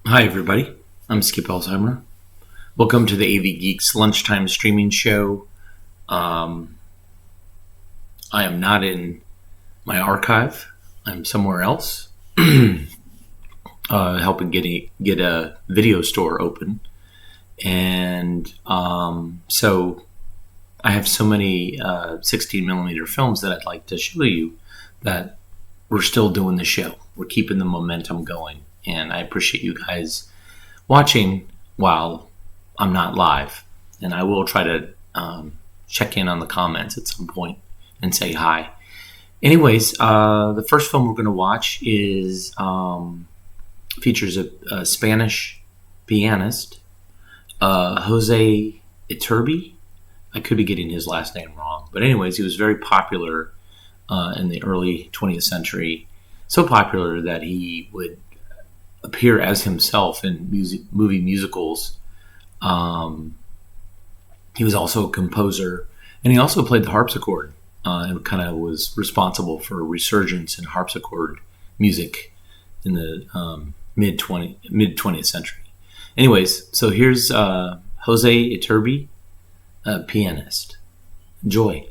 Hi, everybody. I'm Skip Alzheimer. Welcome to the AV Geeks Lunchtime Streaming Show. I am not in my archive. I'm somewhere else, helping get a video store open, and so I have so many 16 millimeter films that I'd like to show you that we're still doing the show. We're keeping the momentum going, and I appreciate you guys watching while I'm not live. And I will try to check in on the comments at some point and say hi. Anyways, the first film we're going to watch is features a Spanish pianist, Jose Iturbi. I could be getting his last name wrong, but anyways, he was very popular in the early 20th century. So popular that he would appear as himself in movie musicals. He was also a composer, and he also played the harpsichord, and kind of was responsible for a resurgence in harpsichord music in the mid 20th century. Anyways, so here's Jose Iturbi, a pianist. Enjoy.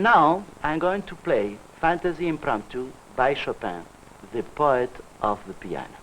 And now I'm going to play Fantasy Impromptu by Chopin, the poet of the piano.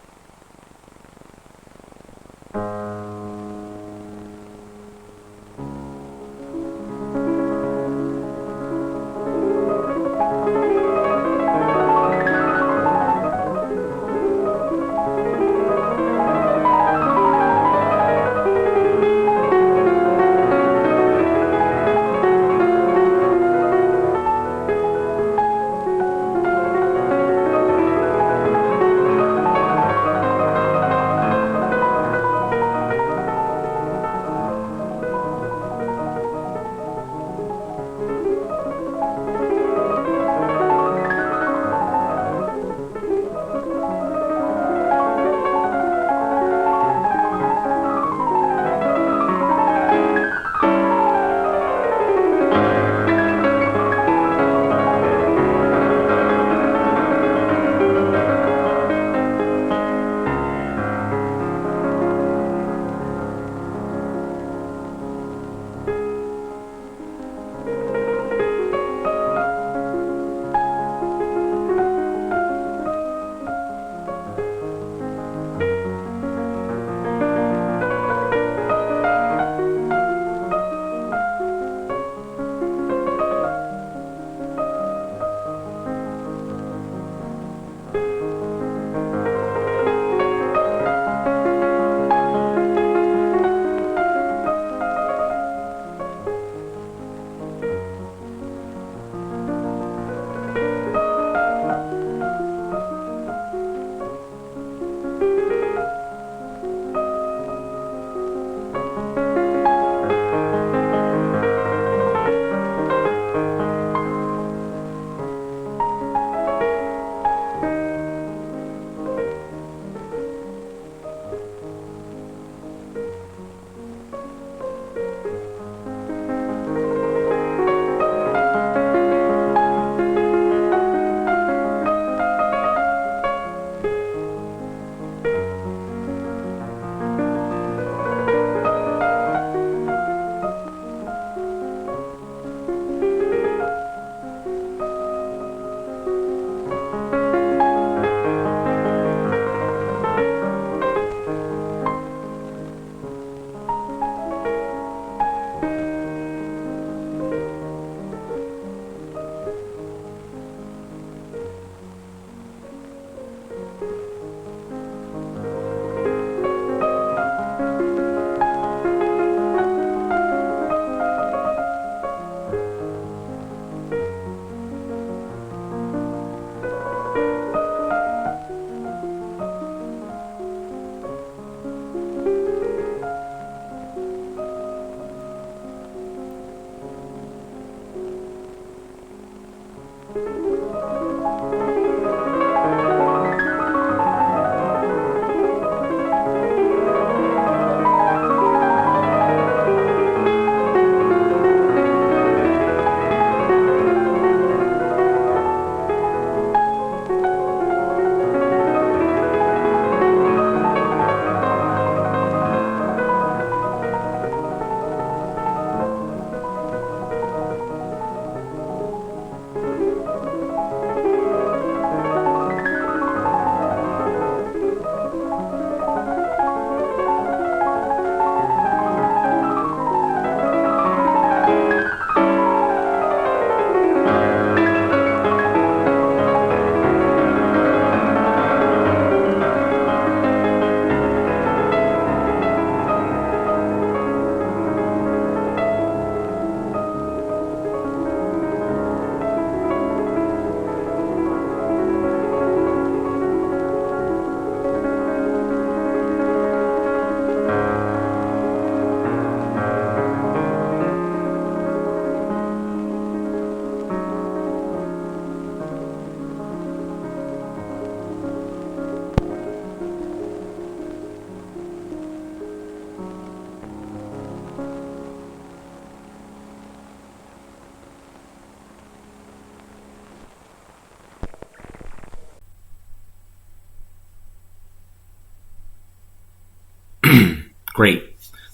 Great.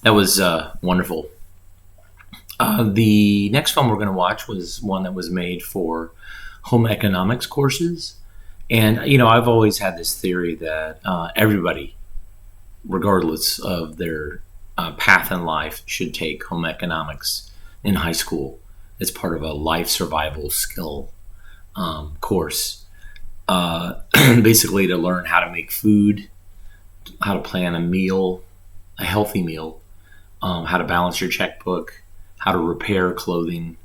That was wonderful. The next film we're going to watch was one that was made for home economics courses. And, I've always had this theory that everybody, regardless of their path in life, should take home economics in high school. It's part of a life survival skill course. Basically, to learn how to make food, how to plan a meal, a healthy meal, how to balance your checkbook, how to repair clothing,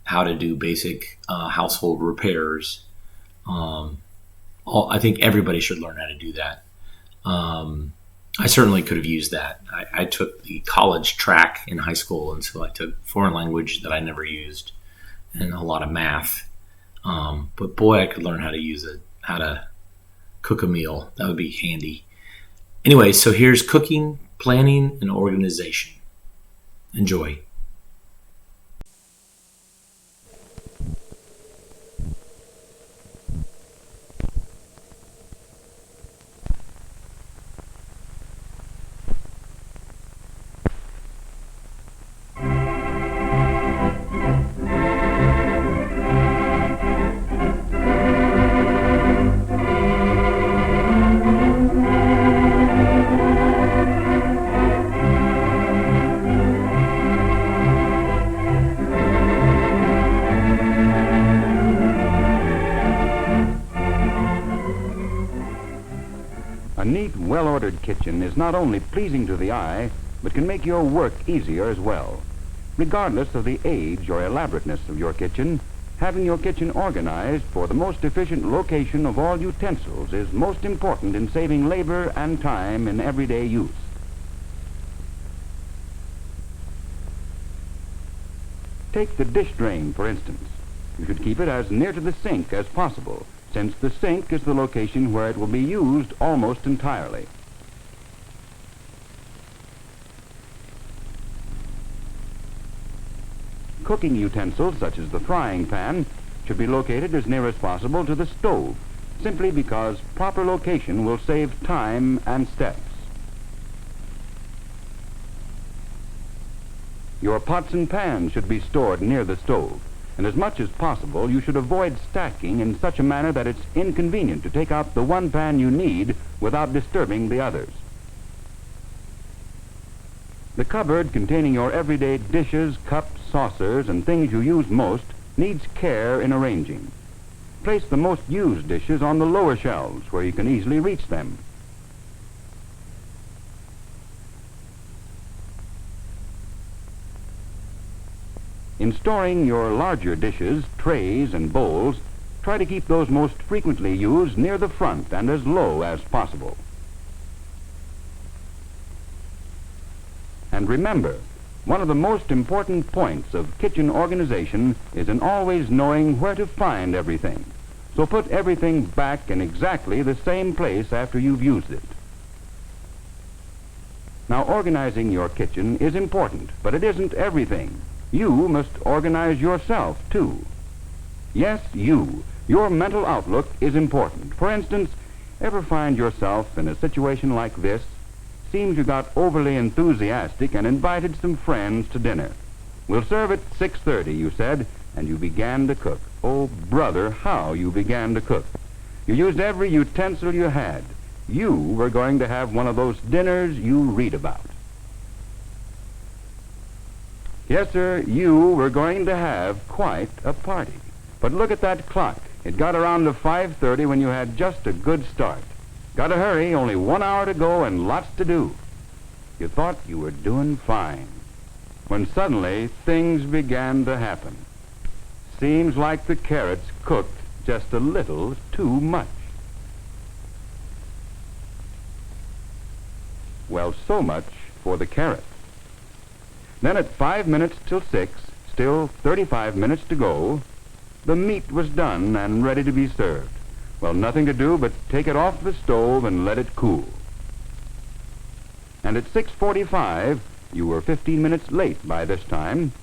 how to do basic household repairs. I think everybody should learn how to do that. I certainly could have used that. I took the college track in high school, and so I took foreign language that I never used and a lot of math. But boy, I could learn how to use it, how to cook a meal. That would be handy. Anyway, so here's cooking, planning, and organization. Enjoy. A neat, well-ordered kitchen is not only pleasing to the eye, but can make your work easier as well. Regardless of the age or elaborateness of your kitchen, having your kitchen organized for the most efficient location of all utensils is most important in saving labor and time in everyday use. Take the dish drain, for instance. You should keep it as near to the sink as possible, since the sink is the location where it will be used almost entirely. Cooking utensils, such as the frying pan, should be located as near as possible to the stove, simply because proper location will save time and steps. Your pots and pans should be stored near the stove, and as much as possible you should avoid stacking in such a manner that it's inconvenient to take out the one pan you need without disturbing the others. The cupboard containing your everyday dishes, cups, saucers, and things you use most needs care in arranging. Place the most used dishes on the lower shelves where you can easily reach them. In storing your larger dishes, trays, and bowls, try to keep those most frequently used near the front and as low as possible. And remember, one of the most important points of kitchen organization is in always knowing where to find everything. So put everything back in exactly the same place after you've used it. Now, organizing your kitchen is important, but it isn't everything. You must organize yourself, too. Yes, you. Your mental outlook is important. For instance, ever find yourself in a situation like this? Seems you got overly enthusiastic and invited some friends to dinner. We'll serve at 6:30, you said, and you began to cook. Oh, brother, how you began to cook. You used every utensil you had. You were going to have one of those dinners you read about. Yes, sir, you were going to have quite a party. But look at that clock. It got around to 5:30 when you had just a good start. Got to hurry, only 1 hour to go and lots to do. You thought you were doing fine, when suddenly things began to happen. Seems like the carrots cooked just a little too much. Well, so much for the carrots. Then at 5 minutes till 6, still 35 minutes to go, the meat was done and ready to be served. Well, nothing to do but take it off the stove and let it cool. And at 6:45, you were 15 minutes late by this time,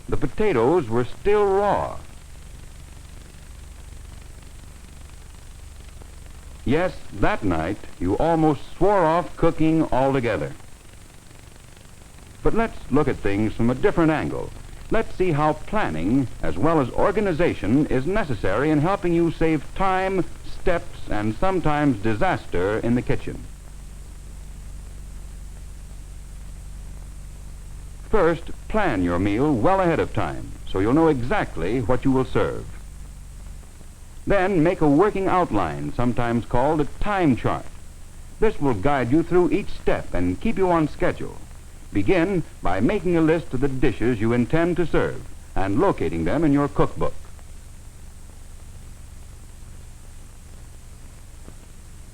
the potatoes were still raw. Yes, that night you almost swore off cooking altogether. But let's look at things from a different angle. Let's see how planning, as well as organization, is necessary in helping you save time, steps, and sometimes disaster in the kitchen. First, plan your meal well ahead of time, so you'll know exactly what you will serve. Then make a working outline, sometimes called a time chart. This will guide you through each step and keep you on schedule. Begin by making a list of the dishes you intend to serve and locating them in your cookbook.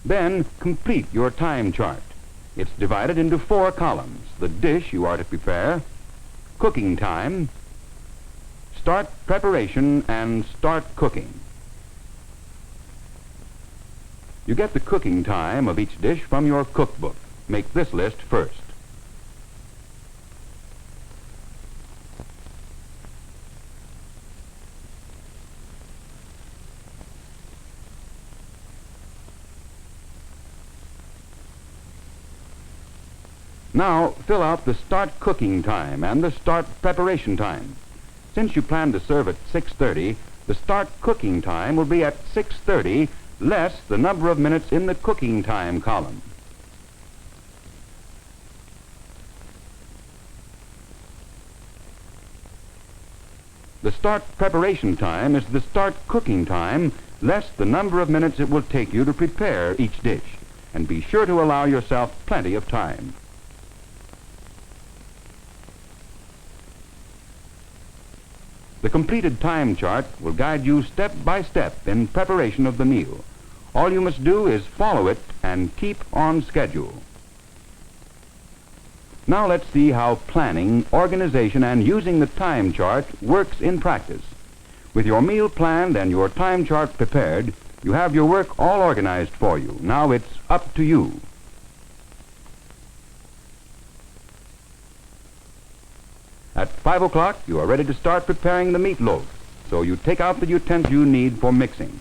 Then complete your time chart. It's divided into 4 columns: the dish you are to prepare, cooking time, start preparation, and start cooking. You get the cooking time of each dish from your cookbook. Make this list first. Now, fill out the start cooking time and the start preparation time. Since you plan to serve at 6:30, the start cooking time will be at 6:30 less the number of minutes in the cooking time column. The start preparation time is the start cooking time less the number of minutes it will take you to prepare each dish. And be sure to allow yourself plenty of time. The completed time chart will guide you step by step in preparation of the meal. All you must do is follow it and keep on schedule. Now let's see how planning, organization, and using the time chart works in practice. With your meal planned and your time chart prepared, you have your work all organized for you. Now it's up to you. At 5 o'clock, you are ready to start preparing the meatloaf, so you take out the utensils you need for mixing.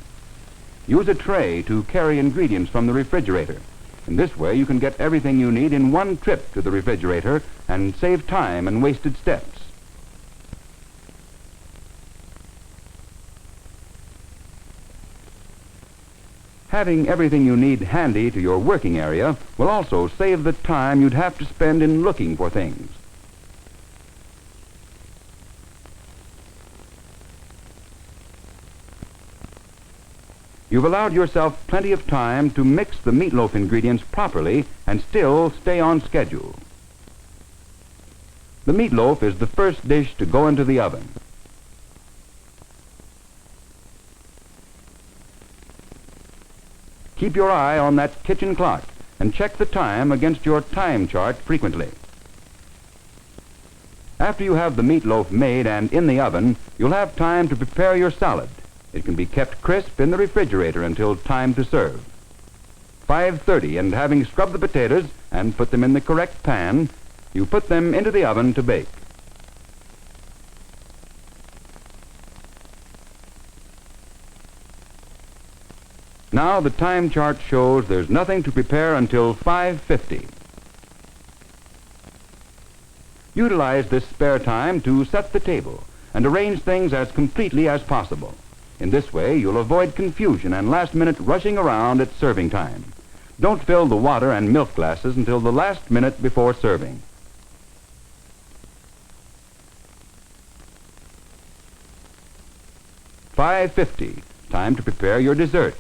Use a tray to carry ingredients from the refrigerator. In this way, you can get everything you need in one trip to the refrigerator and save time and wasted steps. Having everything you need handy to your working area will also save the time you'd have to spend in looking for things. You've allowed yourself plenty of time to mix the meatloaf ingredients properly and still stay on schedule. The meatloaf is the first dish to go into the oven. Keep your eye on that kitchen clock and check the time against your time chart frequently. After you have the meatloaf made and in the oven, you'll have time to prepare your salad. It can be kept crisp in the refrigerator until time to serve. 5:30, and having scrubbed the potatoes and put them in the correct pan, you put them into the oven to bake. Now the time chart shows there's nothing to prepare until 5:50. Utilize this spare time to set the table and arrange things as completely as possible. In this way, you'll avoid confusion and last-minute rushing around at serving time. Don't fill the water and milk glasses until the last minute before serving. $5:50, time to prepare your dessert.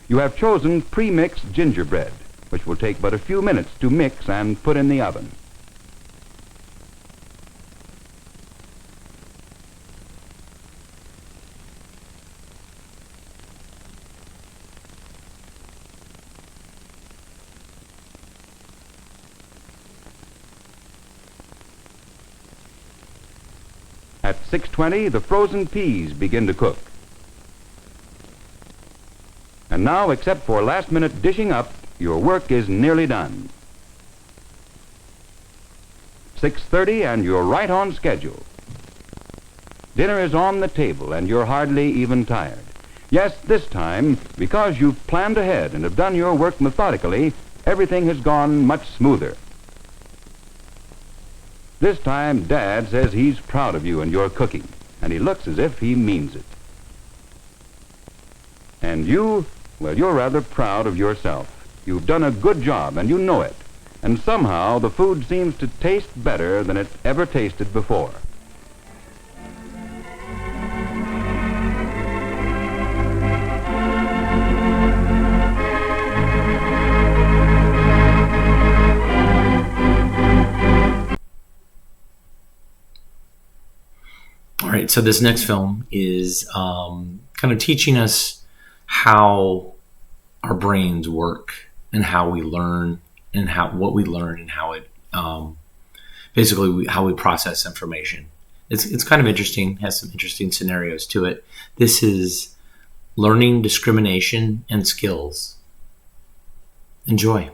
You have chosen pre-mixed gingerbread, which will take but a few minutes to mix and put in the oven. At 6:20, the frozen peas begin to cook. And now, except for last-minute dishing up, your work is nearly done. 6:30, and you're right on schedule. Dinner is on the table, and you're hardly even tired. Yes, this time, because you've planned ahead and have done your work methodically, everything has gone much smoother. This time, Dad says he's proud of you and your cooking, and he looks as if he means it. And you, well, you're rather proud of yourself. You've done a good job, and you know it. And somehow the food seems to taste better than it ever tasted before. All right, so this next film is kind of teaching us how our brains work and how we learn and what we learn and how it basically how we process information. It's kind of interesting, has some interesting scenarios to it. This is Learning Discrimination and Skills. Enjoy.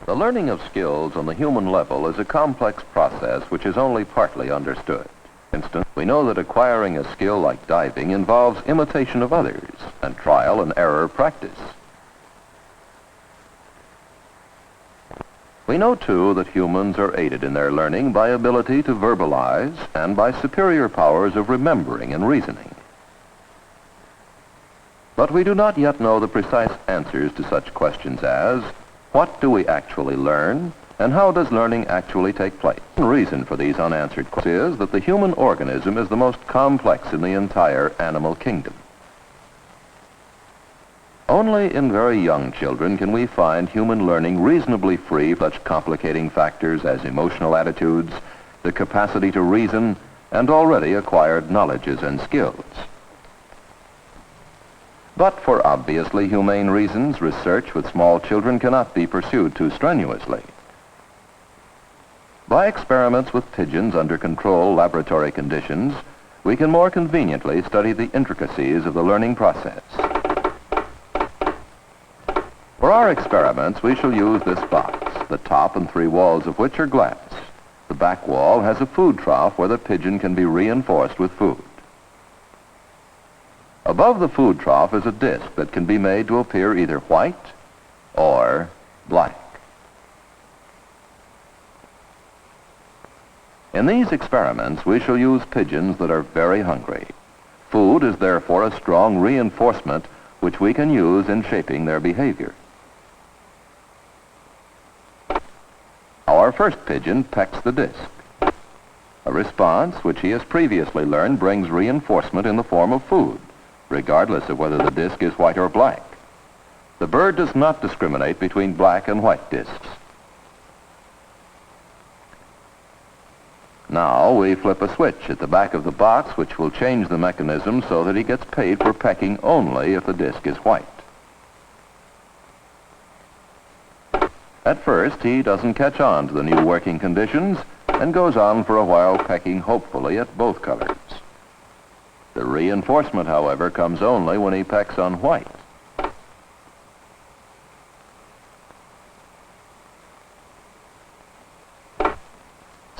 The learning of skills on the human level is a complex process which is only partly understood. For instance, we know that acquiring a skill like diving involves imitation of others and trial and error practice. We know, too, that humans are aided in their learning by ability to verbalize and by superior powers of remembering and reasoning. But we do not yet know the precise answers to such questions as, what do we actually learn, and how does learning actually take place? The reason for these unanswered questions is that the human organism is the most complex in the entire animal kingdom. Only in very young children can we find human learning reasonably free of such complicating factors as emotional attitudes, the capacity to reason, and already acquired knowledges and skills. But for obviously humane reasons, research with small children cannot be pursued too strenuously. By experiments with pigeons under controlled laboratory conditions, we can more conveniently study the intricacies of the learning process. For our experiments, we shall use this box, the top and 3 walls of which are glass. The back wall has a food trough where the pigeon can be reinforced with food. Above the food trough is a disc that can be made to appear either white or black. In these experiments, we shall use pigeons that are very hungry. Food is therefore a strong reinforcement which we can use in shaping their behavior. Our first pigeon pecks the disc. A response which he has previously learned brings reinforcement in the form of food, regardless of whether the disc is white or black. The bird does not discriminate between black and white discs. Now we flip a switch at the back of the box which will change the mechanism so that he gets paid for pecking only if the disc is white. At first he doesn't catch on to the new working conditions and goes on for a while pecking hopefully at both colors. The reinforcement, however, comes only when he pecks on white.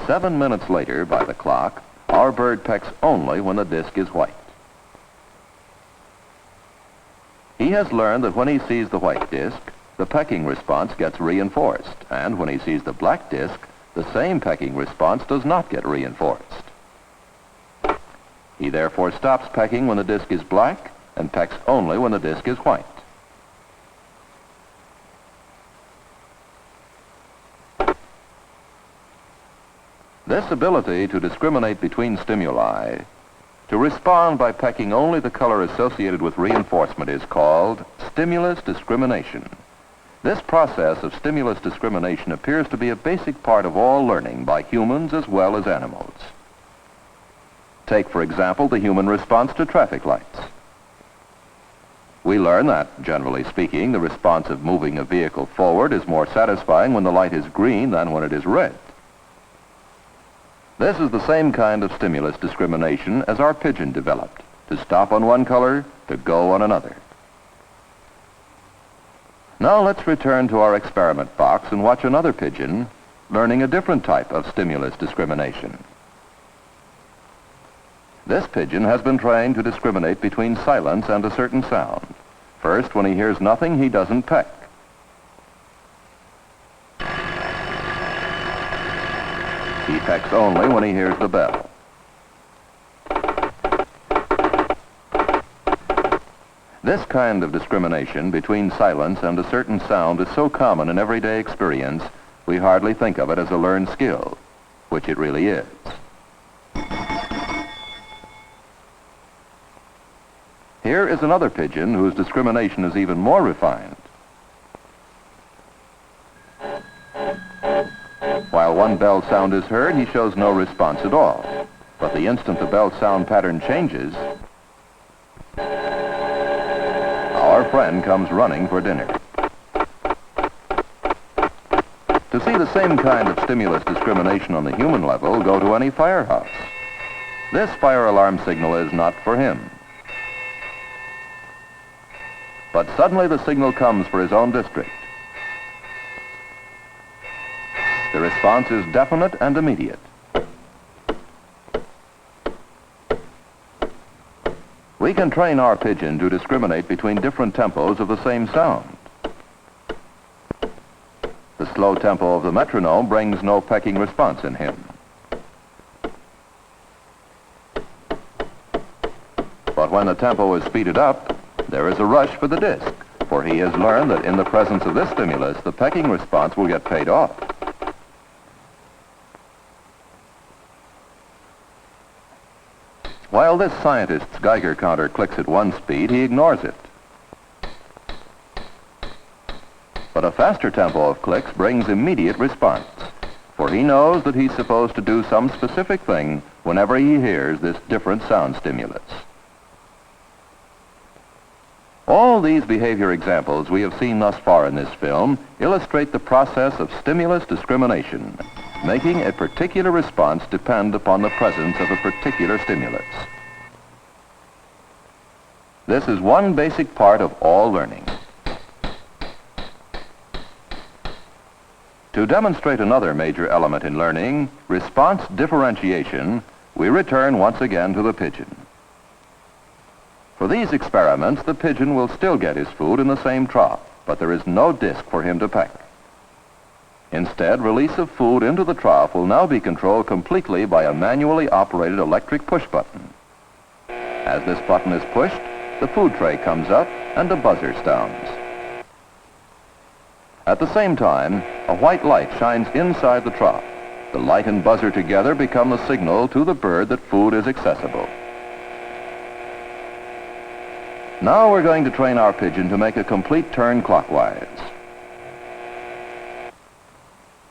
Seven minutes later, by the clock, our bird pecks only when the disc is white. He has learned that when he sees the white disc, the pecking response gets reinforced, and when he sees the black disc, the same pecking response does not get reinforced. He therefore stops pecking when the disc is black and pecks only when the disc is white. This ability to discriminate between stimuli, to respond by pecking only the color associated with reinforcement, is called stimulus discrimination. This process of stimulus discrimination appears to be a basic part of all learning by humans as well as animals. Take, for example, the human response to traffic lights. We learn that, generally speaking, the response of moving a vehicle forward is more satisfying when the light is green than when it is red. This is the same kind of stimulus discrimination as our pigeon developed, to stop on one color, to go on another. Now let's return to our experiment box and watch another pigeon learning a different type of stimulus discrimination. This pigeon has been trained to discriminate between silence and a certain sound. First, when he hears nothing, he doesn't peck. He pecks only when he hears the bell. This kind of discrimination between silence and a certain sound is so common in everyday experience, we hardly think of it as a learned skill, which it really is. Here is another pigeon whose discrimination is even more refined. While one bell sound is heard, he shows no response at all. But the instant the bell sound pattern changes, our friend comes running for dinner. To see the same kind of stimulus discrimination on the human level, go to any firehouse. This fire alarm signal is not for him. But suddenly the signal comes for his own district. The response is definite and immediate. We can train our pigeon to discriminate between different tempos of the same sound. The slow tempo of the metronome brings no pecking response in him. But when the tempo is speeded up, there is a rush for the disc, for he has learned that in the presence of this stimulus, the pecking response will get paid off. While this scientist's Geiger counter clicks at one speed, he ignores it. But a faster tempo of clicks brings immediate response, for he knows that he's supposed to do some specific thing whenever he hears this different sound stimulus. All these behavior examples we have seen thus far in this film illustrate the process of stimulus discrimination, making a particular response depend upon the presence of a particular stimulus. This is one basic part of all learning. To demonstrate another major element in learning, response differentiation, we return once again to the pigeon. For these experiments, the pigeon will still get his food in the same trough, but there is no disc for him to peck. Instead, release of food into the trough will now be controlled completely by a manually operated electric push button. As this button is pushed, the food tray comes up and a buzzer sounds. At the same time, a white light shines inside the trough. The light and buzzer together become the signal to the bird that food is accessible. Now we're going to train our pigeon to make a complete turn clockwise.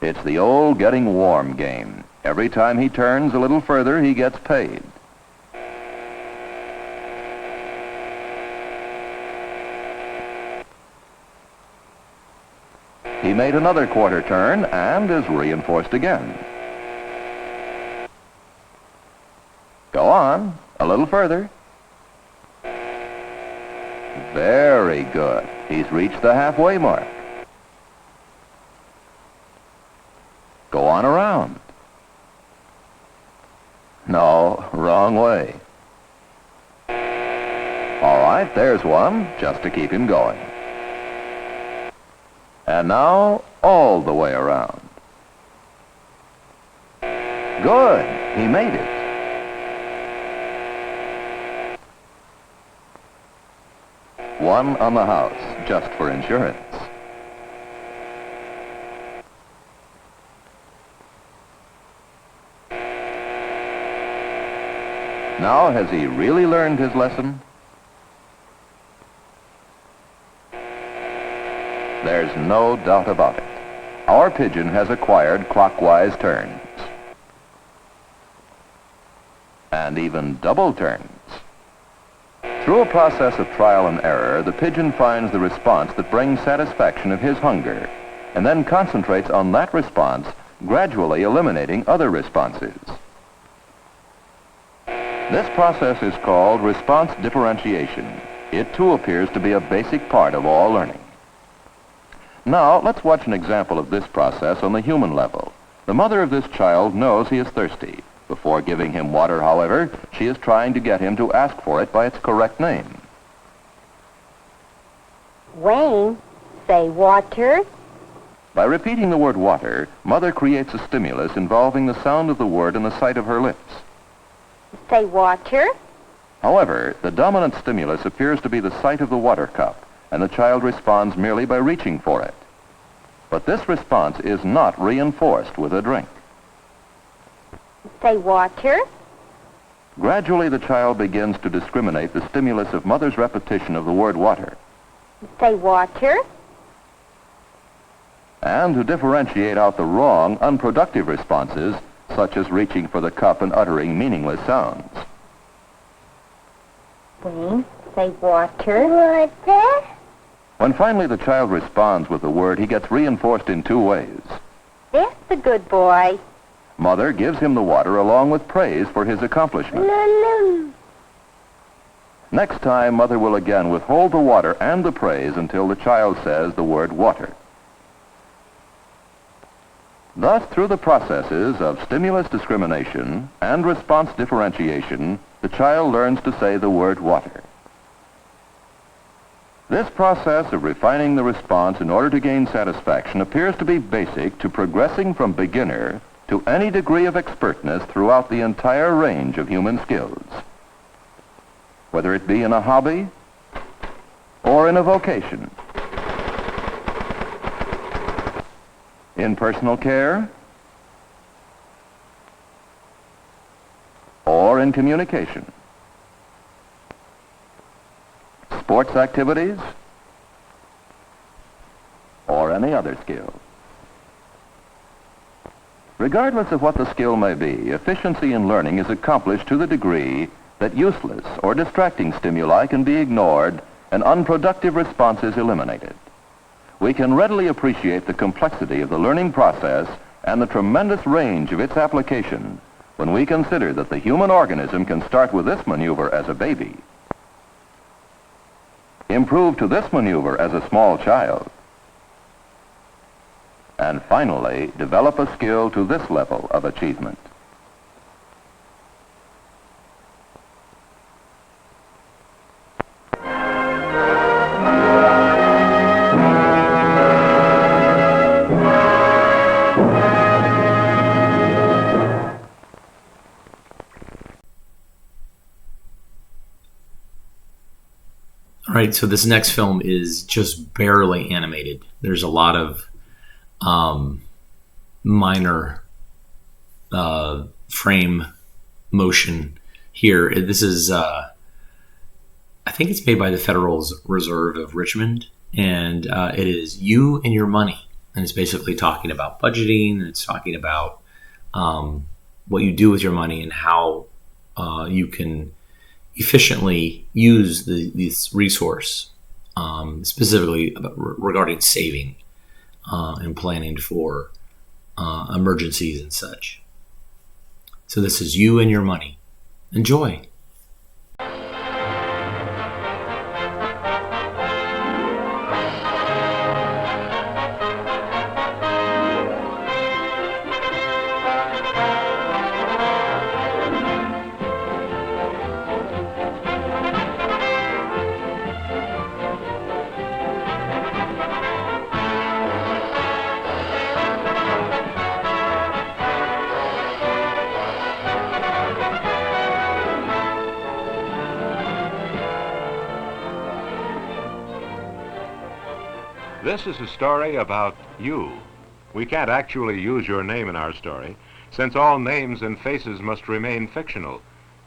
It's the old getting warm game. Every time he turns a little further, he gets paid. He made another quarter turn and is reinforced again. Go on, a little further. Very good. He's reached the halfway mark. Go on around. No, wrong way. All right, there's one, just to keep him going. And now, all the way around. Good, he made it. One on the house, just for insurance. Now, has he really learned his lesson? There's no doubt about it. Our pigeon has acquired clockwise turns. And even double turns. Through a process of trial and error, the pigeon finds the response that brings satisfaction of his hunger, and then concentrates on that response, gradually eliminating other responses. This process is called response differentiation. It too appears to be a basic part of all learning. Now, let's watch an example of this process on the human level. The mother of this child knows he is thirsty. Before giving him water, however, she is trying to get him to ask for it by its correct name. Wayne, say water. By repeating the word water, Mother creates a stimulus involving the sound of the word and the sight of her lips. Say water. However, the dominant stimulus appears to be the sight of the water cup, and the child responds merely by reaching for it. But this response is not reinforced with a drink. Say water. Gradually, the child begins to discriminate the stimulus of Mother's repetition of the word water. Say water. And to differentiate out the wrong, unproductive responses, such as reaching for the cup and uttering meaningless sounds. Wayne, say water. Water. When finally the child responds with the word, he gets reinforced in two ways. That's the good boy. Mother gives him the water along with praise for his accomplishment. No. Next time, Mother will again withhold the water and the praise until the child says the word water. Thus, through the processes of stimulus discrimination and response differentiation, the child learns to say the word water. This process of refining the response in order to gain satisfaction appears to be basic to progressing from beginner to any degree of expertness throughout the entire range of human skills, whether it be in a hobby or in a vocation, in personal care or in communication, sports activities, or any other skill. Regardless of what the skill may be, efficiency in learning is accomplished to the degree that useless or distracting stimuli can be ignored and unproductive responses eliminated. We can readily appreciate the complexity of the learning process and the tremendous range of its application when we consider that the human organism can start with this maneuver as a baby, improve to this maneuver as a small child, and finally develop a skill to this level of achievement. All right, so this next film is just barely animated. There's a lot of minor frame motion here. This is, I think it's made by the Federal Reserve of Richmond, and it is You and Your Money. And it's basically talking about budgeting, and it's talking about what you do with your money and how you can efficiently use this resource, specifically regarding saving and planning for emergencies and such. So this is You and Your Money. Enjoy. This is a story about you. We can't actually use your name in our story, since all names and faces must remain fictional.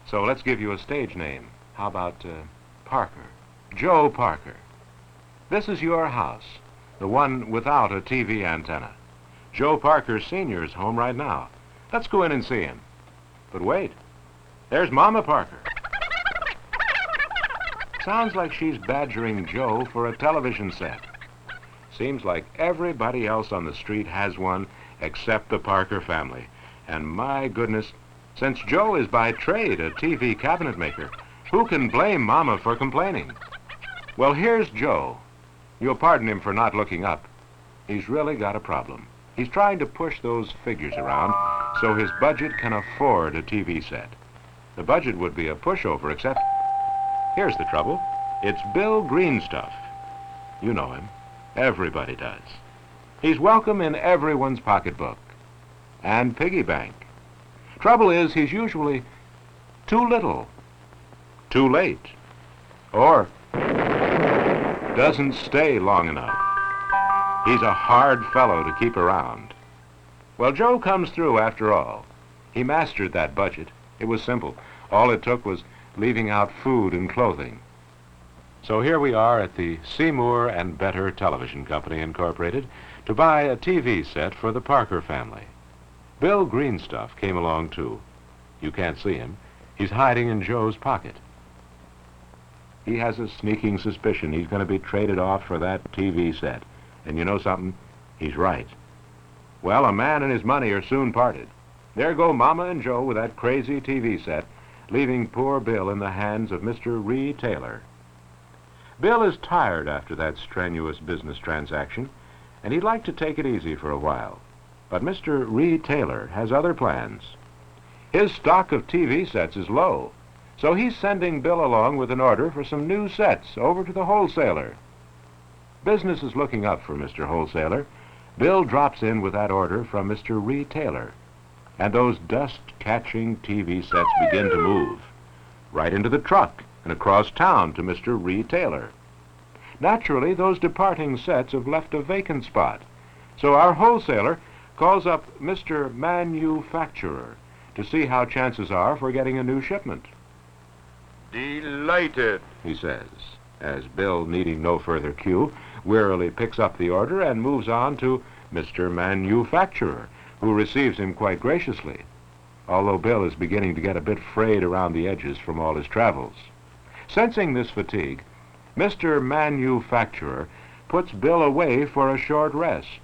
So let's give you a stage name. How about Parker? Joe Parker. This is your house, the one without a TV antenna. Joe Parker Sr.'s home right now. Let's go in and see him. But wait, there's Mama Parker. Sounds like she's badgering Joe for a television set. Seems like everybody else on the street has one except the Parker family. And my goodness, since Joe is by trade a TV cabinet maker, who can blame Mama for complaining? Well, here's Joe. You'll pardon him for not looking up. he's really got a problem. He's trying to push those figures around so his budget can afford a TV set. The budget would be a pushover, except here's the trouble. It's Bill Greenstuff. You know him. Everybody does. He's welcome in everyone's pocketbook and piggy bank. Trouble is, he's usually too little, too late, or doesn't stay long enough. He's a hard fellow to keep around. Well, Joe comes through after all. He mastered that budget. It was simple. All it took was leaving out food and clothing. So here we are at the Seymour and Better Television Company, Incorporated, to buy a TV set for the Parker family. Bill Greenstuff came along, too. You can't see him. He's hiding in Joe's pocket. He has a sneaking suspicion he's going to be traded off for that TV set. And you know something? He's right. Well, a man and his money are soon parted. There go Mama and Joe with that crazy TV set, leaving poor Bill in the hands of Mr. Ree Taylor. Bill is tired after that strenuous business transaction, and he'd like to take it easy for a while. But Mr. Ree Taylor has other plans. His stock of TV sets is low, so he's sending Bill along with an order for some new sets over to the wholesaler. Business is looking up for Mr. Wholesaler. Bill drops in with that order from Mr. Ree Taylor, and those dust-catching TV sets begin to move right into the truck and across town to Mr. Ree Taylor. Naturally, those departing sets have left a vacant spot, so our wholesaler calls up Mr. Manufacturer to see how chances are for getting a new shipment. Delighted, He says, as Bill, needing no further cue, wearily picks up the order and moves on to Mr. Manufacturer, who receives him quite graciously, although Bill is beginning to get a bit frayed around the edges from all his travels. Sensing this fatigue, Mr. Manufacturer puts Bill away for a short rest.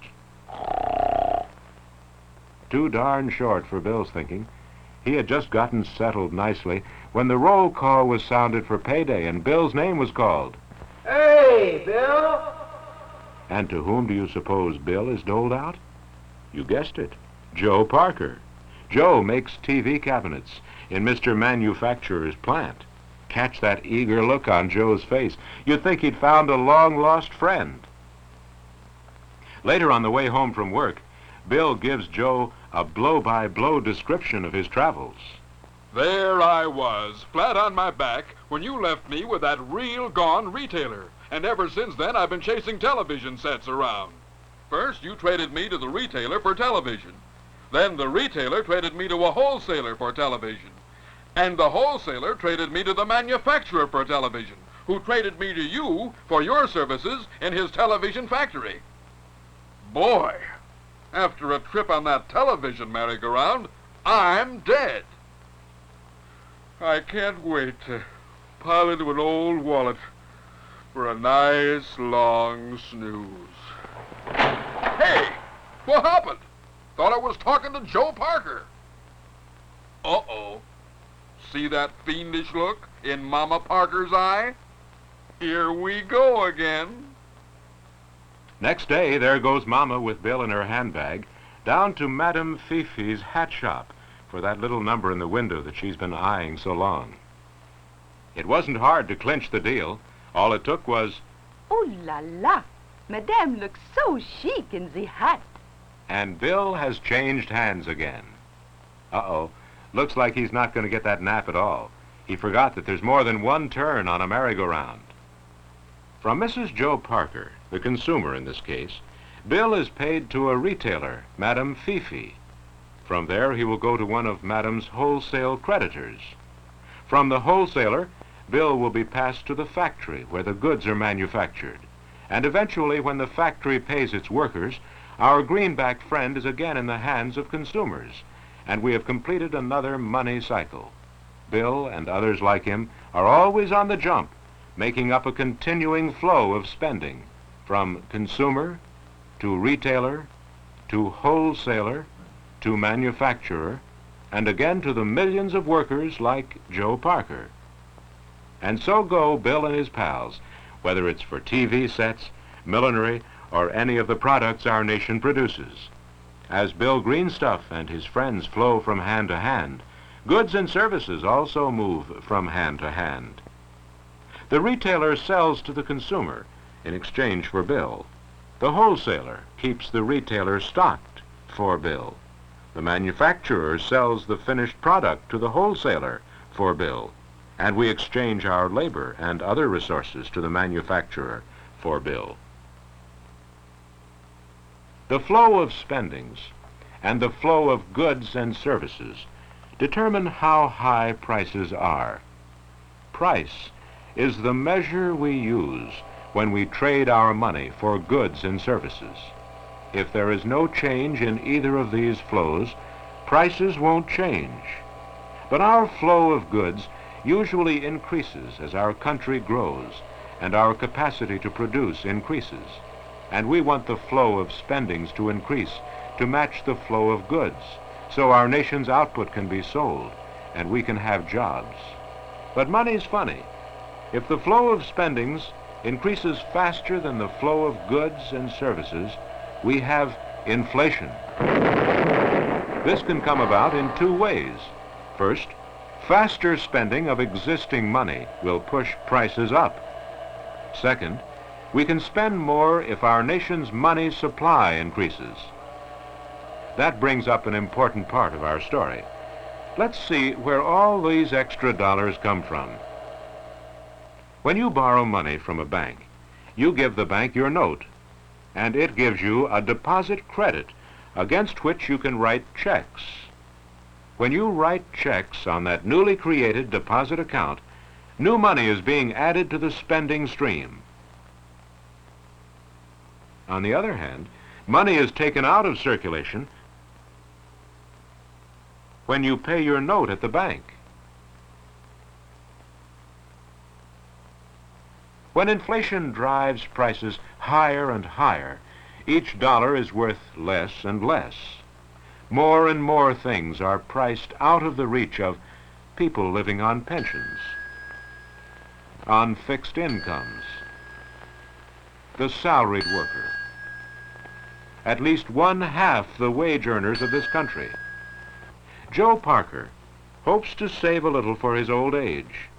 Too darn short for Bill's thinking. He had just gotten settled nicely when the roll call was sounded for payday and Bill's name was called. Hey, Bill! And to whom do you suppose Bill is doled out? You guessed it, Joe Parker. Joe makes TV cabinets in Mr. Manufacturer's plant. Catch that eager look on Joe's face. You'd think he'd found a long-lost friend. Later on the way home from work, Bill gives Joe a blow-by-blow description of his travels. There I was, flat on my back, when you left me with that real gone retailer. And ever since then, I've been chasing television sets around. First, you traded me to the retailer for television. Then the retailer traded me to a wholesaler for television. And the wholesaler traded me to the manufacturer for television, who traded me to you for your services in his television factory. Boy, after a trip on that television merry-go-round, I'm dead. I can't wait to pile into an old wallet for a nice long snooze. Hey, what happened? Thought I was talking to Joe Parker. Uh-oh. See that fiendish look in Mama Parker's eye? Here we go again. Next day, there goes Mama with Bill in her handbag down to Madame Fifi's hat shop for that little number in the window that she's been eyeing so long. It wasn't hard to clinch the deal. All it took was, "Oh la la, Madame looks so chic in the hat." and Bill has changed hands again. Uh-oh, looks like he's not going to get that nap at all. He forgot that there's more than one turn on a merry-go-round. From Mrs. Joe Parker, the consumer in this case, Bill is paid to a retailer, Madame Fifi. From there, he will go to one of Madame's wholesale creditors. From the wholesaler, Bill will be passed to the factory where the goods are manufactured. And eventually, when the factory pays its workers, our greenback friend is again in the hands of consumers, and we have completed another money cycle. Bill and others like him are always on the jump, making up a continuing flow of spending, from consumer to retailer to wholesaler to manufacturer, and again to the millions of workers like Joe Parker. And so go Bill and his pals, whether it's for TV sets, millinery, or any of the products our nation produces. As Bill Greenstuff and his friends flow from hand to hand, goods and services also move from hand to hand. The retailer sells to the consumer in exchange for Bill. The wholesaler keeps the retailer stocked for Bill. The manufacturer sells the finished product to the wholesaler for Bill, and we exchange our labor and other resources to the manufacturer for Bill. The flow of spendings and the flow of goods and services determine how high prices are. Price is the measure we use when we trade our money for goods and services. If there is no change in either of these flows, prices won't change. But our flow of goods usually increases as our country grows and our capacity to produce increases. And we want the flow of spendings to increase to match the flow of goods, so our nation's output can be sold and we can have jobs. But money's funny. If the flow of spendings increases faster than the flow of goods and services, we have inflation. This can come about in two ways. First, faster spending of existing money will push prices up. Second, we can spend more if our nation's money supply increases. That brings up an important part of our story. Let's see where all these extra dollars come from. When you borrow money from a bank, you give the bank your note, and it gives you a deposit credit against which you can write checks. When you write checks on that newly created deposit account, new money is being added to the spending stream. On the other hand, money is taken out of circulation when you pay your note at the bank. When inflation drives prices higher and higher, each dollar is worth less and less. More and more things are priced out of the reach of people living on pensions, on fixed incomes, the salaried worker, at least one half the wage earners of this country. Joe Parker hopes to save a little for his old age,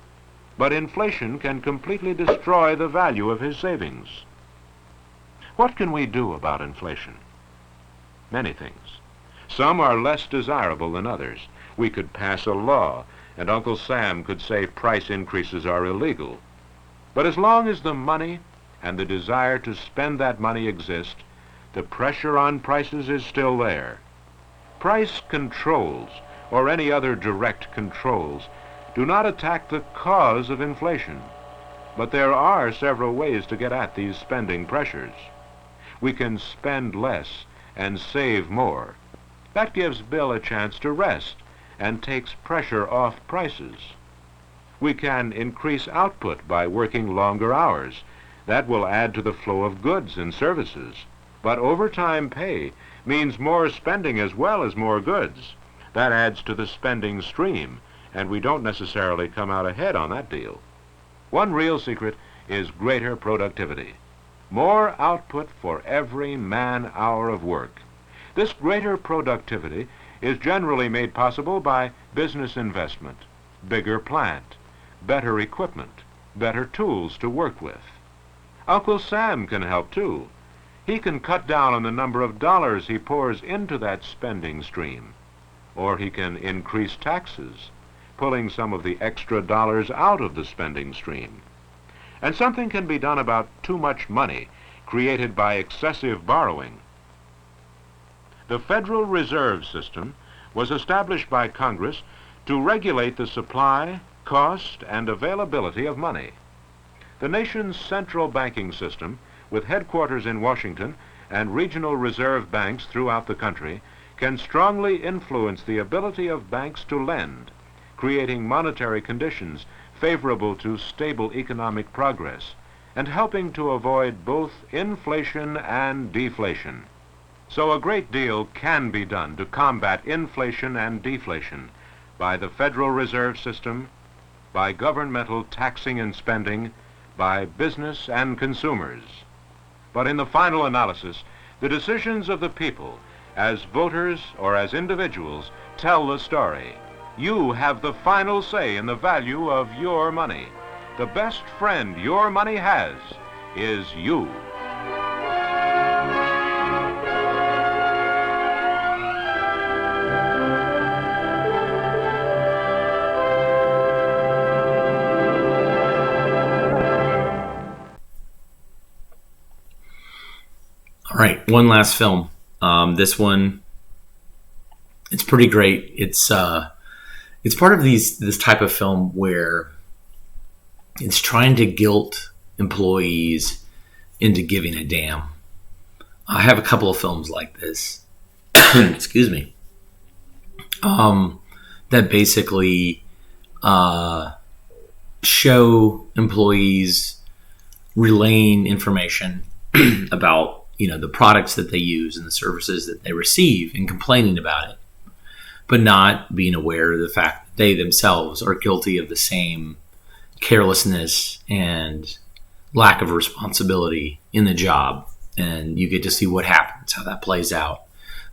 but inflation can completely destroy the value of his savings. What can we do about inflation? Many things. Some are less desirable than others. We could pass a law, and Uncle Sam could say price increases are illegal. But as long as the money and the desire to spend that money exist, the pressure on prices is still there. Price controls, or any other direct controls, do not attack the cause of inflation. But there are several ways to get at these spending pressures. We can spend less and save more. That gives Bill a chance to rest and takes pressure off prices. We can increase output by working longer hours. That will add to the flow of goods and services. But overtime pay means more spending as well as more goods. That adds to the spending stream, and we don't necessarily come out ahead on that deal. One real secret is greater productivity. More output for every man-hour of work. This greater productivity is generally made possible by business investment, bigger plant, better equipment, better tools to work with. Uncle Sam can help too. He can cut down on the number of dollars he pours into that spending stream. Or he can increase taxes, pulling some of the extra dollars out of the spending stream. And something can be done about too much money created by excessive borrowing. The Federal Reserve System was established by Congress to regulate the supply, cost, and availability of money. The nation's central banking system, with headquarters in Washington and regional reserve banks throughout the country, can strongly influence the ability of banks to lend, creating monetary conditions favorable to stable economic progress and helping to avoid both inflation and deflation. So a great deal can be done to combat inflation and deflation by the Federal Reserve System, by governmental taxing and spending, by business and consumers. But in the final analysis, the decisions of the people, as voters or as individuals, tell the story. You have the final say in the value of your money. The best friend your money has is you. All right, one last film. This one, it's pretty great. It's part of this type of film where it's trying to guilt employees into giving a damn. I have a couple of films like this. Excuse me. That basically show employees relaying information about the products that they use and the services that they receive and complaining about it, but not being aware of the fact that they themselves are guilty of the same carelessness and lack of responsibility in the job. And you get to see what happens, how that plays out.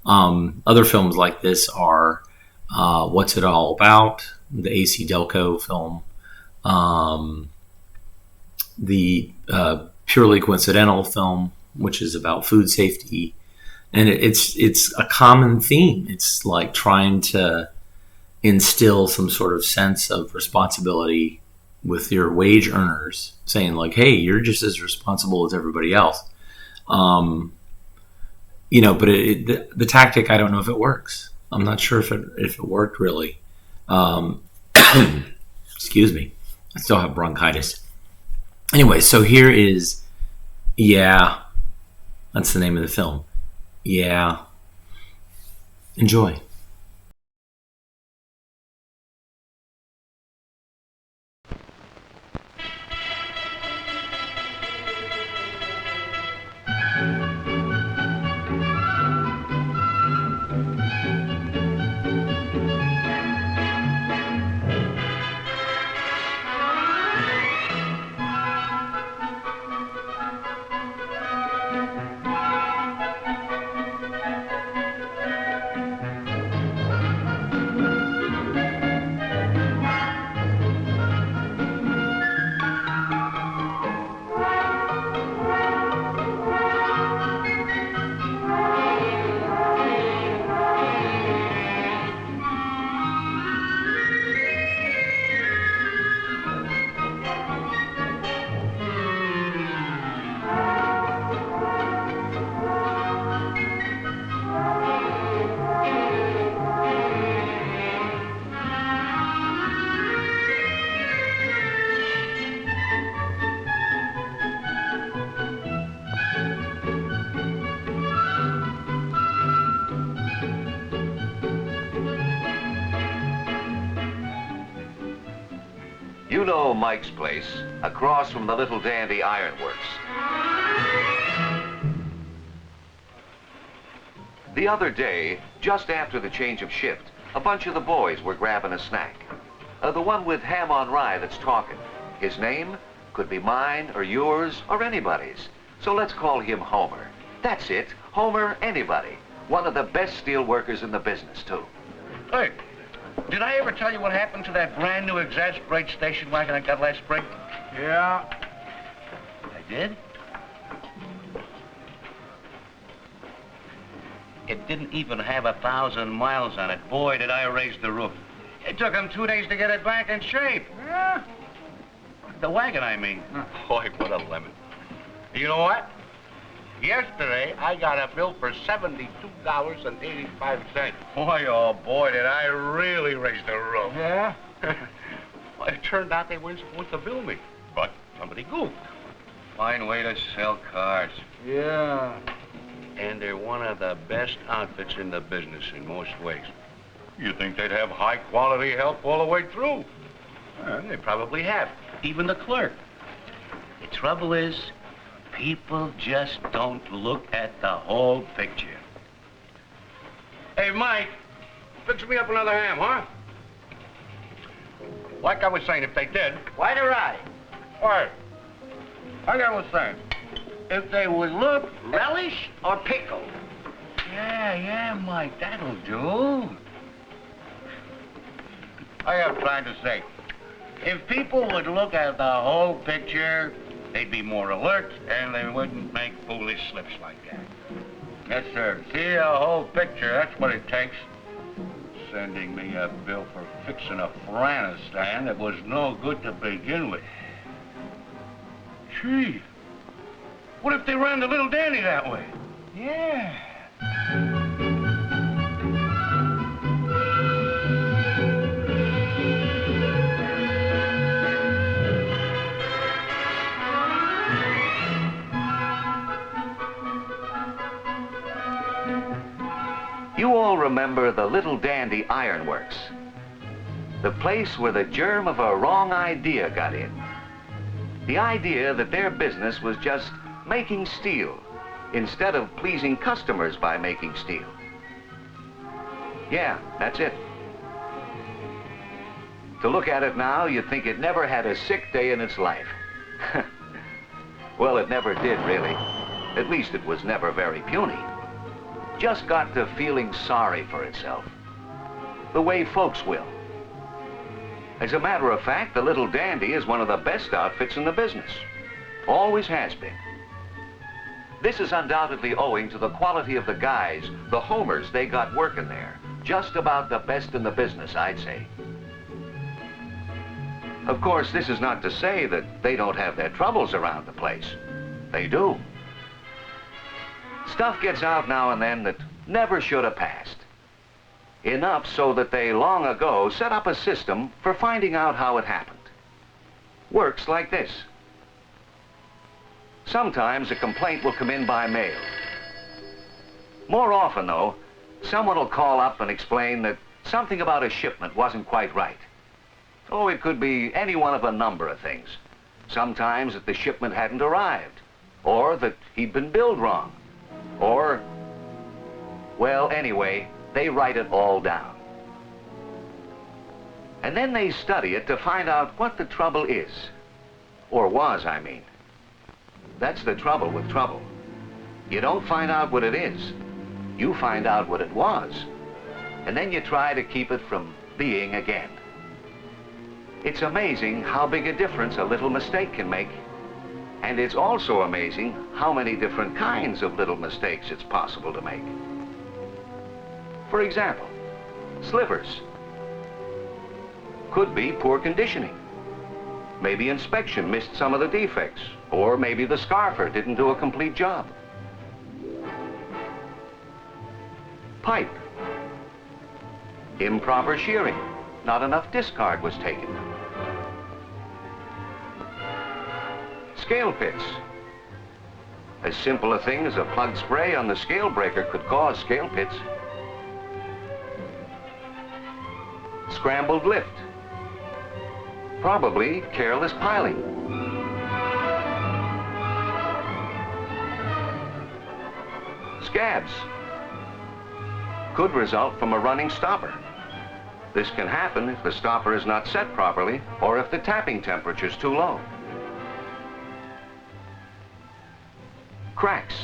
Other films like this are What's It All About, the A.C. Delco film, the Purely Coincidental film, which is about food safety. And it's a common theme. It's like trying to instill some sort of sense of responsibility with your wage earners, saying like, hey, you're just as responsible as everybody else. But the tactic, I don't know if it works. I'm not sure if it worked really. Excuse me. I still have bronchitis. Anyway, so here is, yeah, that's the name of the film. Yeah. Enjoy. You know Mike's place, across from the Little Dandy Ironworks. The other day, just after the change of shift, a bunch of the boys were grabbing a snack. The one with ham on rye that's talking. His name could be mine or yours or anybody's. So let's call him Homer. That's it, Homer anybody. One of the best steel workers in the business, too. Hey, did I ever tell you what happened to that brand new exasperate station wagon I got last spring? Yeah. I did? It didn't even have 1,000 miles on it. Boy, did I raise the roof. It took them 2 days to get it back in shape. Yeah. The wagon, I mean. Boy, what a lemon. You know what? Yesterday, I got a bill for $72.85. Boy, oh boy, did I really raise the roof. Yeah? Well, it turned out they weren't supposed to bill me, but somebody goofed. Fine way to sell cars. Yeah. And they're one of the best outfits in the business in most ways. You'd think they'd have high-quality help all the way through. Well, they probably have, even the clerk. The trouble is, people just don't look at the whole picture. Hey, Mike, fix me up another ham, huh? Like I was saying, if they did... Quite a ride. Why? Like I was saying, if they would look relish or pickle. Yeah, Mike, that'll do. I am trying to say, if people would look at the whole picture, they'd be more alert and they wouldn't make foolish slips like that. Yes, sir. See a whole picture, that's what it takes. Sending me a bill for fixing a Afghanistan that was no good to begin with. Gee, what if they ran the little dandy that way? Yeah. You all remember the Little Dandy Ironworks, the place where the germ of a wrong idea got in. The idea that their business was just making steel instead of pleasing customers by making steel. Yeah, that's it. To look at it now, you'd think it never had a sick day in its life. Well, it never did, really. At least it was never very puny. Just got to feeling sorry for itself, the way folks will. As a matter of fact, the Little Dandy is one of the best outfits in the business. Always has been. This is undoubtedly owing to the quality of the guys, the homers they got working there. Just about the best in the business, I'd say. Of course, this is not to say that they don't have their troubles around the place. They do. Stuff gets out now and then that never should have passed. Enough so that they long ago set up a system for finding out how it happened. Works like this. Sometimes a complaint will come in by mail. More often, though, someone will call up and explain that something about a shipment wasn't quite right. Oh, it could be any one of a number of things. Sometimes that the shipment hadn't arrived, or that he'd been billed wrong. Or, well, anyway, they write it all down. And then they study it to find out what the trouble is. Or was, I mean. That's the trouble with trouble. You don't find out what it is. You find out what it was. And then you try to keep it from being again. It's amazing how big a difference a little mistake can make. And it's also amazing how many different kinds of little mistakes it's possible to make. For example, slivers. Could be poor conditioning. Maybe inspection missed some of the defects, or maybe the scarfer didn't do a complete job. Pipe. Improper shearing. Not enough discard was taken. Scale pits. As simple a thing as a plugged spray on the scale breaker could cause scale pits. Scrambled lift. Probably careless piling. Scabs. Could result from a running stopper. This can happen if the stopper is not set properly or if the tapping temperature is too low. Cracks.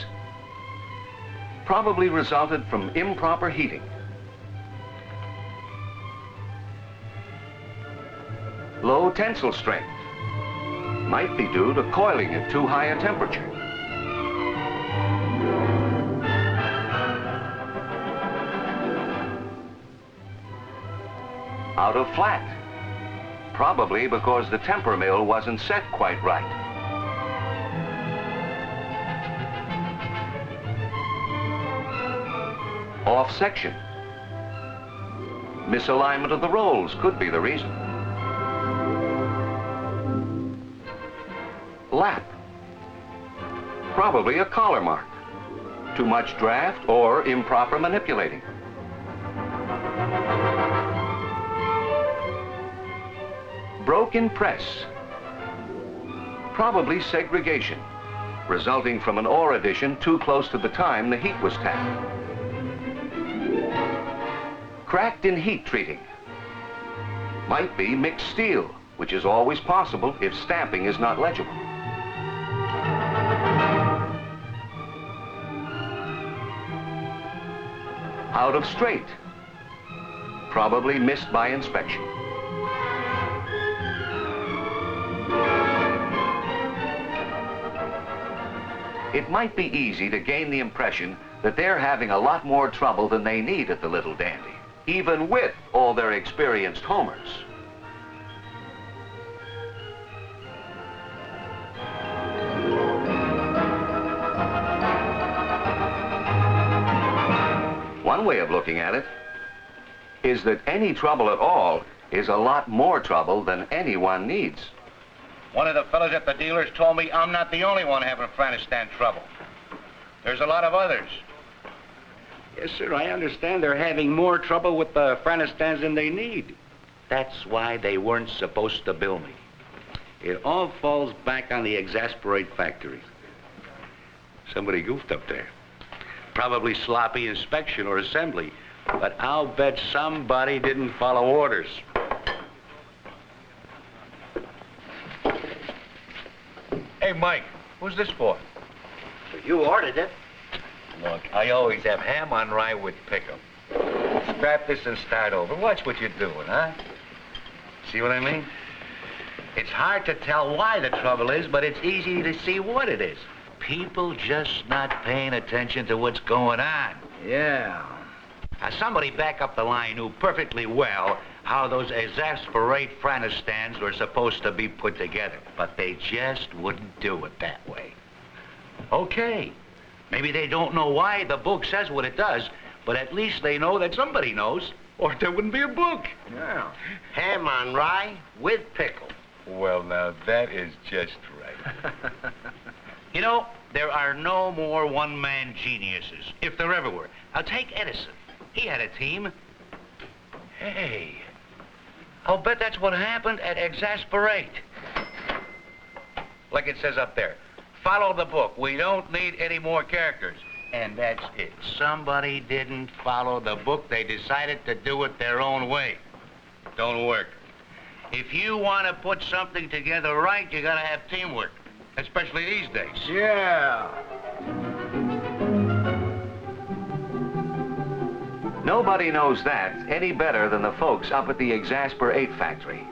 Probably resulted from improper heating. Low tensile strength. Might be due to coiling at too high a temperature. Out of flat. Probably because the temper mill wasn't set quite right. Off section. Misalignment of the rolls could be the reason. Lap. Probably a collar mark. Too much draft or improper manipulating. Broken press. Probably segregation, resulting from an ore addition too close to the time the heat was tapped. Cracked in heat treating. Might be mixed steel, which is always possible if stamping is not legible. out of straight, probably missed by inspection. It might be easy to gain the impression that they're having a lot more trouble than they need at the Little Dandy, even with all their experienced homers. One way of looking at it is that any trouble at all is a lot more trouble than anyone needs. One of the fellows at the dealers told me I'm not the only one having Afghanistan trouble. There's a lot of others. Yes, sir, I understand they're having more trouble with the Afghanistans than they need. That's why they weren't supposed to bill me. It all falls back on the exasperate factory. Somebody goofed up there. Probably sloppy inspection or assembly, but I'll bet somebody didn't follow orders. Hey, Mike, who's this for? You ordered it. Look, I always have ham on rye with pickle. Scrap this and start over. Watch what you're doing, huh? See what I mean? It's hard to tell why the trouble is, but it's easy to see what it is. People just not paying attention to what's going on. Yeah. Now, somebody back up the line knew perfectly well how those exasperate Afghanistans were supposed to be put together, but they just wouldn't do it that way. Okay, maybe they don't know why the book says what it does, but at least they know that somebody knows, or there wouldn't be a book. Yeah. Ham on rye with pickle. Well, now, that is just right. You know, there are no more one-man geniuses, if there ever were. Now, take Edison. He had a team. Hey, I'll bet that's what happened at Exasperate. Like it says up there, follow the book. We don't need any more characters. And that's it. Somebody didn't follow the book. They decided to do it their own way. Don't work. If you want to put something together right, you gotta have teamwork, especially these days. Yeah. Nobody knows that any better than the folks up at the Exasperate factory.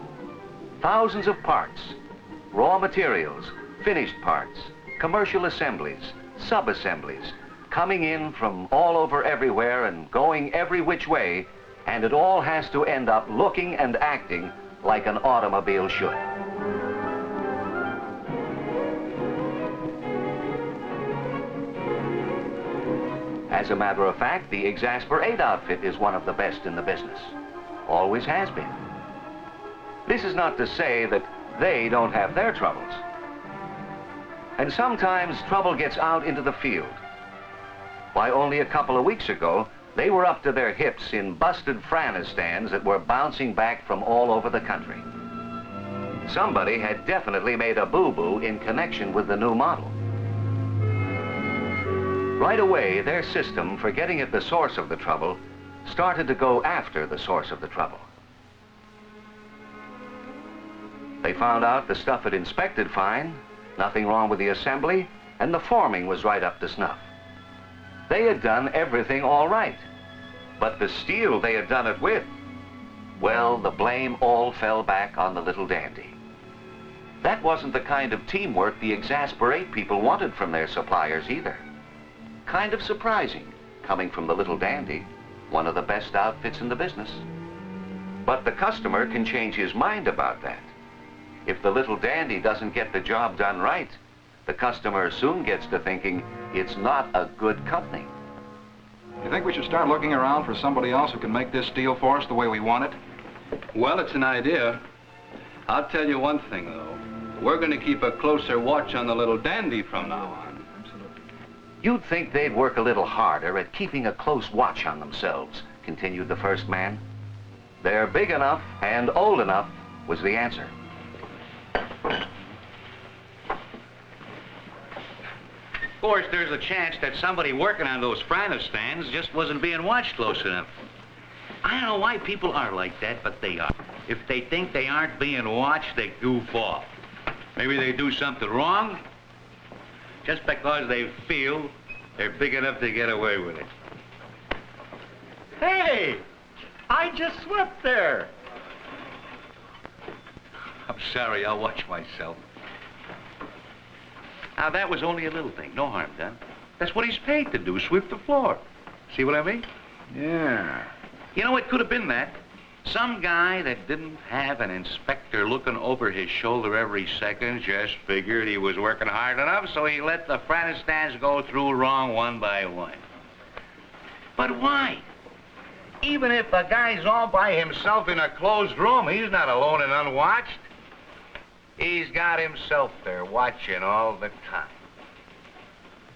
Thousands of parts, raw materials, finished parts, commercial assemblies, sub-assemblies, coming in from all over everywhere and going every which way, and it all has to end up looking and acting like an automobile should. As a matter of fact, the Exasperate outfit is one of the best in the business. Always has been. This is not to say that they don't have their troubles. And sometimes trouble gets out into the field. Why, only a couple of weeks ago, they were up to their hips in busted Afghanistans that were bouncing back from all over the country. Somebody had definitely made a boo-boo in connection with the new model. Right away, their system for getting at the source of the trouble started to go after the source of the trouble. They found out the stuff had inspected fine, nothing wrong with the assembly, and the forming was right up to snuff. They had done everything all right, but the steel they had done it with, well, the blame all fell back on the Little Dandy. That wasn't the kind of teamwork the Exasperate people wanted from their suppliers either. Kind of surprising, coming from the Little Dandy, one of the best outfits in the business. But the customer can change his mind about that. If the Little Dandy doesn't get the job done right, the customer soon gets to thinking it's not a good company. You think we should start looking around for somebody else who can make this steel for us the way we want it? Well, it's an idea. I'll tell you one thing, though. We're going to keep a closer watch on the Little Dandy from now on. You'd think they'd work a little harder at keeping a close watch on themselves, continued the first man. They're big enough and old enough was the answer. Of course, there's a chance that somebody working on those Afghanistans just wasn't being watched close enough. I don't know why people are like that, but they are. If they think they aren't being watched, they goof off. Maybe they do something wrong, just because they feel they're big enough to get away with it. Hey, I just swept there. I'm sorry, I'll watch myself. Now, that was only a little thing. No harm done. That's what he's paid to do, sweep the floor. See what I mean? Yeah. You know, it could have been that. Some guy that didn't have an inspector looking over his shoulder every second just figured he was working hard enough, so he let the Afghanistans go through wrong one by one. But why? Even if the guy's all by himself in a closed room, he's not alone and unwatched. He's got himself there watching all the time.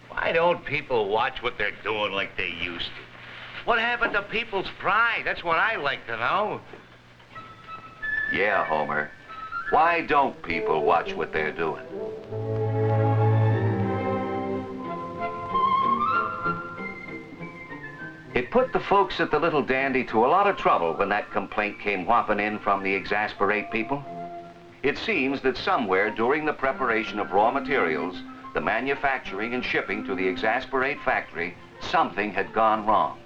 Why don't people watch what they're doing like they used to? What happened to people's pride? That's what I'd like to know. Yeah, Homer. Why don't people watch what they're doing? It put the folks at the Little Dandy to a lot of trouble when that complaint came whopping in from the Exasperate people. It seems that somewhere during the preparation of raw materials, the manufacturing and shipping to the Exasperate factory, something had gone wrong.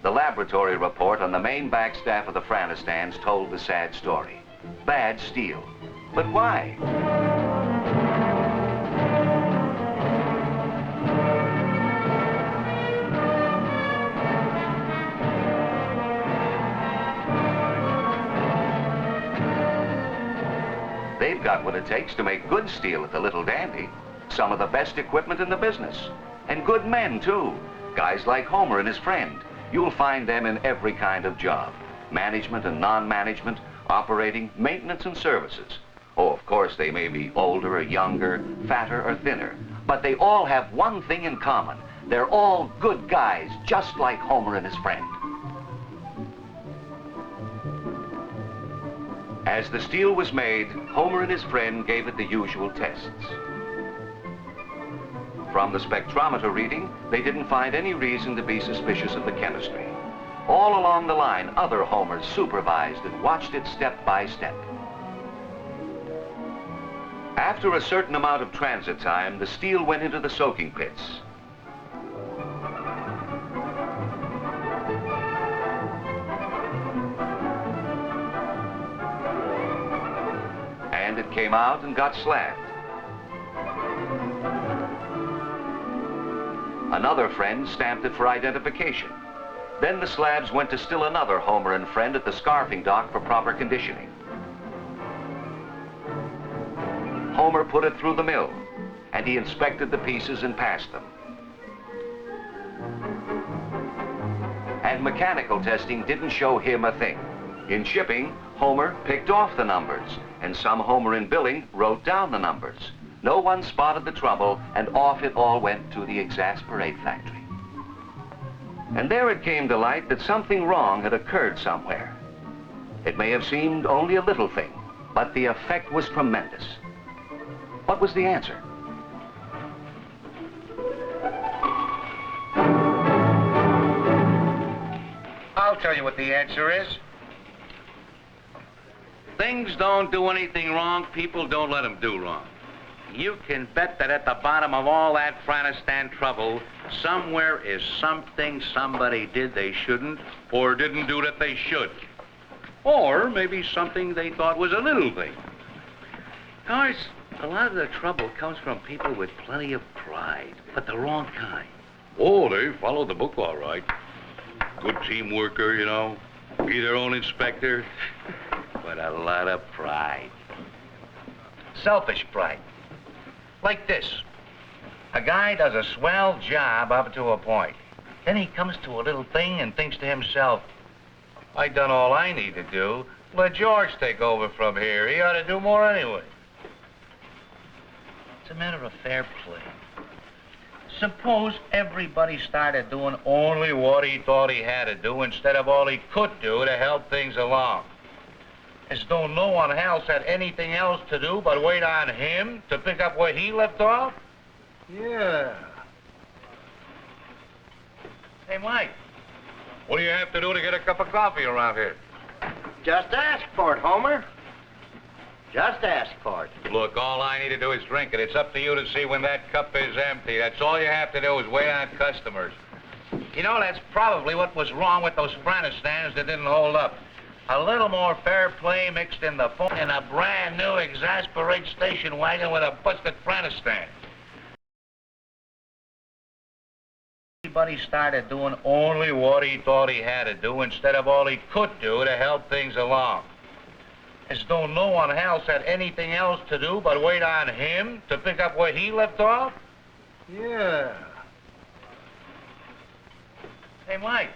The laboratory report on the main backstaff of the Afghanistans told the sad story. Bad steel. But why? They've got what it takes to make good steel at the Little Dandy. Some of the best equipment in the business. And good men, too. Guys like Homer and his friend. You'll find them in every kind of job. Management and non-management, operating, maintenance and services. Oh, of course, they may be older or younger, fatter or thinner. But they all have one thing in common. They're all good guys, just like Homer and his friend. As the steel was made, Homer and his friend gave it the usual tests. From the spectrometer reading, they didn't find any reason to be suspicious of the chemistry. All along the line, other Homers supervised and watched it step by step. After a certain amount of transit time, the steel went into the soaking pits. And it came out and got slabbed. Another friend stamped it for identification. Then the slabs went to still another Homer and friend at the scarfing dock for proper conditioning. Homer put it through the mill, and he inspected the pieces and passed them. And mechanical testing didn't show him a thing. In shipping, Homer picked off the numbers, and some Homer in billing wrote down the numbers. No one spotted the trouble, and off it all went to the Exasperate factory. And there it came to light that something wrong had occurred somewhere. It may have seemed only a little thing, but the effect was tremendous. What was the answer? I'll tell you what the answer is. Things don't do anything wrong, people don't let them do wrong. You can bet that at the bottom of all that Afghanistan trouble, somewhere is something somebody did they shouldn't, or didn't do that they should. Or maybe something they thought was a little thing. Of course, a lot of the trouble comes from people with plenty of pride, but the wrong kind. Oh, they follow the book all right. Good team worker, you know. Be their own inspector. But a lot of pride. Selfish pride. Like this. A guy does a swell job up to a point. Then he comes to a little thing and thinks to himself, I done all I need to do. Let George take over from here. He ought to do more anyway. It's a matter of fair play. Suppose everybody started doing only what he thought he had to do instead of all he could do to help things along. As though no one else had anything else to do but wait on him to pick up where he left off? Yeah. Hey, Mike, what do you have to do to get a cup of coffee around here? Just ask for it, Homer. Just ask for it. Look, all I need to do is drink it. It's up to you to see when that cup is empty. That's all you have to do is wait on customers. You know, that's probably what was wrong with those apprentice stands that didn't hold up. A little more fair play mixed in the phone in a brand new exasperate station wagon with a busted apprentice stand. Everybody started doing only what he thought he had to do instead of all he could do to help things along. As though no one else had anything else to do but wait on him to pick up where he left off? Yeah. Hey, Mike,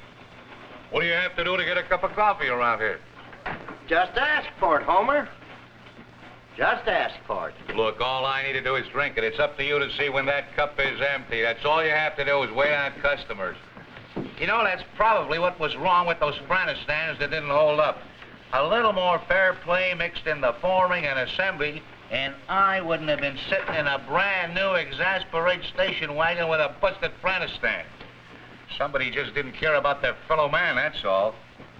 what do you have to do to get a cup of coffee around here? Just ask for it, Homer. Just ask for it. Look, all I need to do is drink it. It's up to you to see when that cup is empty. That's all you have to do is wait on customers. You know, that's probably what was wrong with those apprentice stands that didn't hold up. A little more fair play mixed in the forming and assembly, and I wouldn't have been sitting in a brand new exasperate station wagon with a busted apprentice stand. Somebody just didn't care about their fellow man, that's all.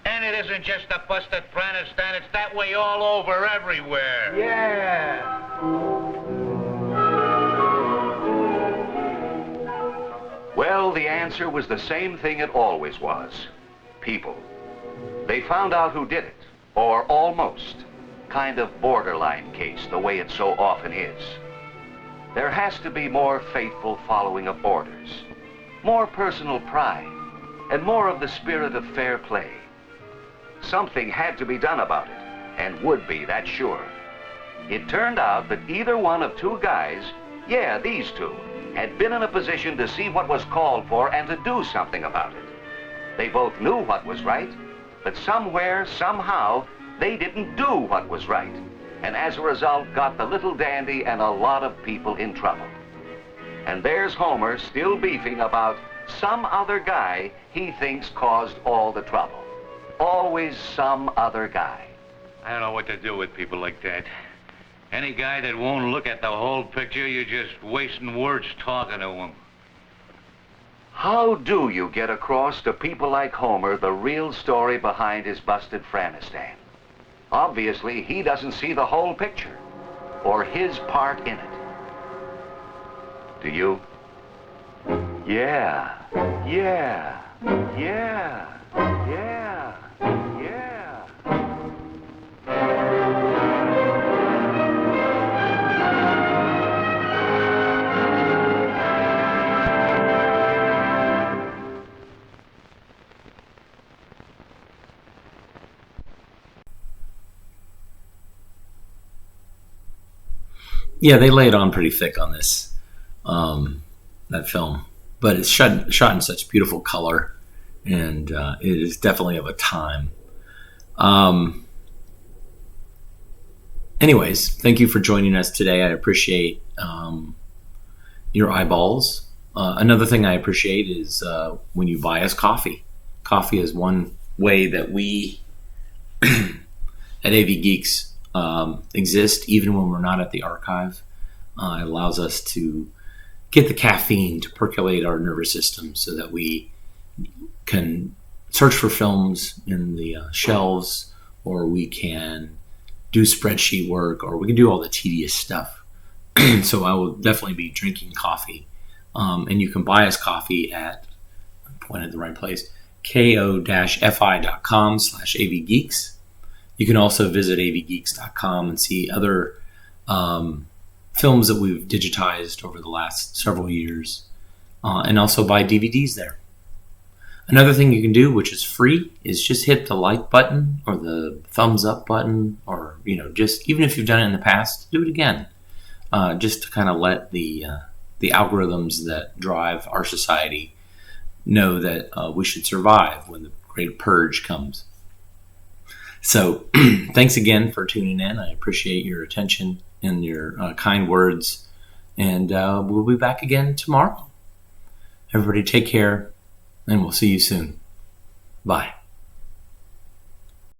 And it isn't just a busted apprentice stand, it's that way all over everywhere. Yeah. Well, the answer was the same thing it always was. People. They found out who did it, or almost. Kind of borderline case, the way it so often is. There has to be more faithful following of orders, more personal pride, and more of the spirit of fair play. Something had to be done about it, and would be, that's sure. It turned out that either one of two guys, yeah, these two, had been in a position to see what was called for and to do something about it. They both knew what was right, but somewhere, somehow, they didn't do what was right, and as a result got the little dandy and a lot of people in trouble. And there's Homer still beefing about some other guy he thinks caused all the trouble. Always some other guy. I don't know what to do with people like that. Any guy that won't look at the whole picture, you're just wasting words talking to him. How do you get across to people like Homer the real story behind his busted Franistan? Obviously, he doesn't see the whole picture, or his part in it. Do you? Yeah, yeah, yeah, yeah, yeah. Yeah, they lay it on pretty thick on this, that film. But it's shot in such beautiful color, and it is definitely of a time. Anyways, thank you for joining us today. I appreciate your eyeballs. Another thing I appreciate is when you buy us coffee. Coffee is one way that we at AV Geeks exist, even when we're not at the archive. It allows us to get the caffeine to percolate our nervous system so that we can search for films in the shelves, or we can do spreadsheet work, or we can do all the tedious stuff. So I will definitely be drinking coffee. And you can buy us coffee at, I'm pointed at the right place, ko-fi.com/avgeeks. You can also visit avgeeks.com and see other films that we've digitized over the last several years, and also buy DVDs there. Another thing you can do, which is free, is just hit the like button or the thumbs up button, or just even if you've done it in the past, do it again, just to kind of let the algorithms that drive our society know that we should survive when the great purge comes. So thanks again for tuning in. I appreciate your attention and your kind words. And we'll be back again tomorrow. Everybody take care, and we'll see you soon. Bye.